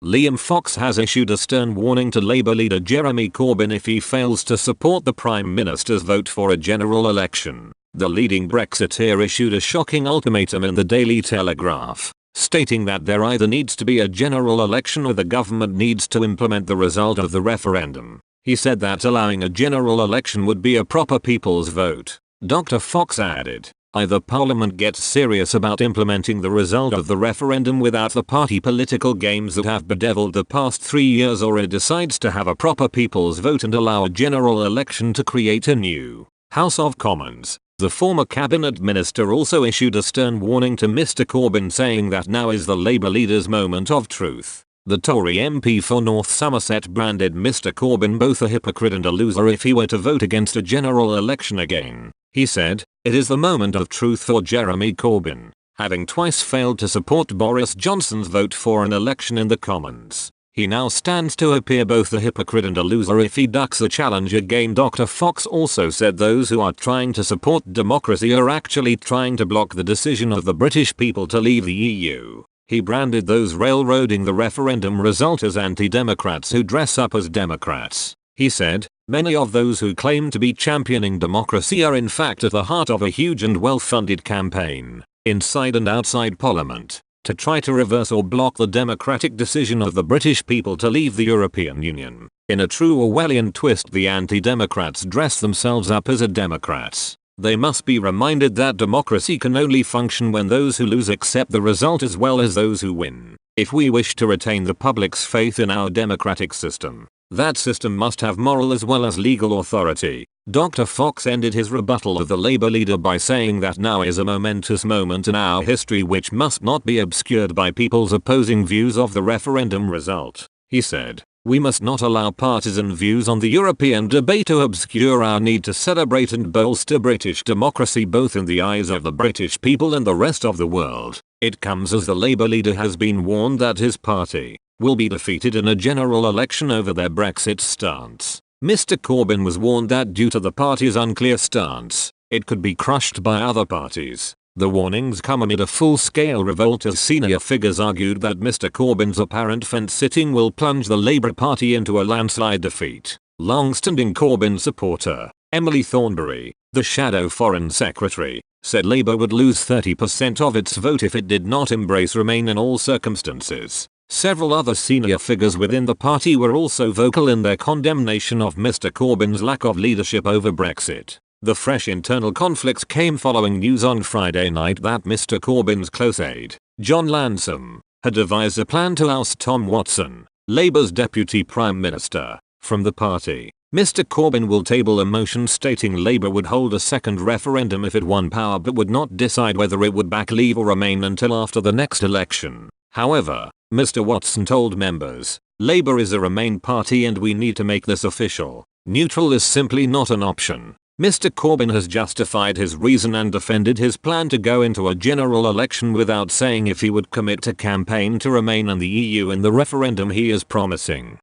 Liam Fox has issued a stern warning to Labour leader Jeremy Corbyn if he fails to support the Prime Minister's vote for a general election. The leading Brexiteer issued a shocking ultimatum in the Daily Telegraph, stating that there either needs to be a general election or the government needs to implement the result of the referendum. He said that allowing a general election would be a proper people's vote. Dr. Fox added, either Parliament gets serious about implementing the result of the referendum without the party political games that have bedeviled the past 3 years, or it decides to have a proper people's vote and allow a general election to create a new House of Commons. The former cabinet minister also issued a stern warning to Mr. Corbyn, saying that now is the Labour leader's moment of truth. The Tory MP for North Somerset branded Mr. Corbyn both a hypocrite and a loser if he were to vote against a general election again. He said, "It is the moment of truth for Jeremy Corbyn, having twice failed to support Boris Johnson's vote for an election in the Commons. He now stands to appear both a hypocrite and a loser if he ducks the challenge again." Dr. Fox also said those who are trying to support democracy are actually trying to block the decision of the British people to leave the EU. He branded those railroading the referendum result as anti-democrats who dress up as Democrats. He said, "Many of those who claim to be championing democracy are in fact at the heart of a huge and well-funded campaign, inside and outside Parliament, to try to reverse or block the democratic decision of the British people to leave the European Union. In a true Orwellian twist, the anti-democrats dress themselves up as Democrats. They must be reminded that democracy can only function when those who lose accept the result as well as those who win. If we wish to retain the public's faith in our democratic system, that system must have moral as well as legal authority." Dr. Fox ended his rebuttal of the Labour leader by saying that now is a momentous moment in our history which must not be obscured by people's opposing views of the referendum result. He said, "We must not allow partisan views on the European debate to obscure our need to celebrate and bolster British democracy both in the eyes of the British people and the rest of the world." It comes as the Labour leader has been warned that his party will be defeated in a general election over their Brexit stance. Mr. Corbyn was warned that due to the party's unclear stance, it could be crushed by other parties. The warnings come amid a full-scale revolt as senior figures argued that Mr. Corbyn's apparent fence-sitting will plunge the Labour Party into a landslide defeat. Long-standing Corbyn supporter, Emily Thornberry, the shadow foreign secretary, said Labour would lose 30% of its vote if it did not embrace Remain in all circumstances. Several other senior figures within the party were also vocal in their condemnation of Mr. Corbyn's lack of leadership over Brexit. The fresh internal conflicts came following news on Friday night that Mr. Corbyn's close aide, John Lansome, had devised a plan to oust Tom Watson, Labour's deputy prime minister, from the party. Mr. Corbyn will table a motion stating Labour would hold a second referendum if it won power but would not decide whether it would back Leave or Remain until after the next election. However, Mr. Watson told members, "Labour is a Remain party and we need to make this official. Neutral is simply not an option." Mr. Corbyn has justified his reason and defended his plan to go into a general election without saying if he would commit to campaign to remain in the EU in the referendum he is promising.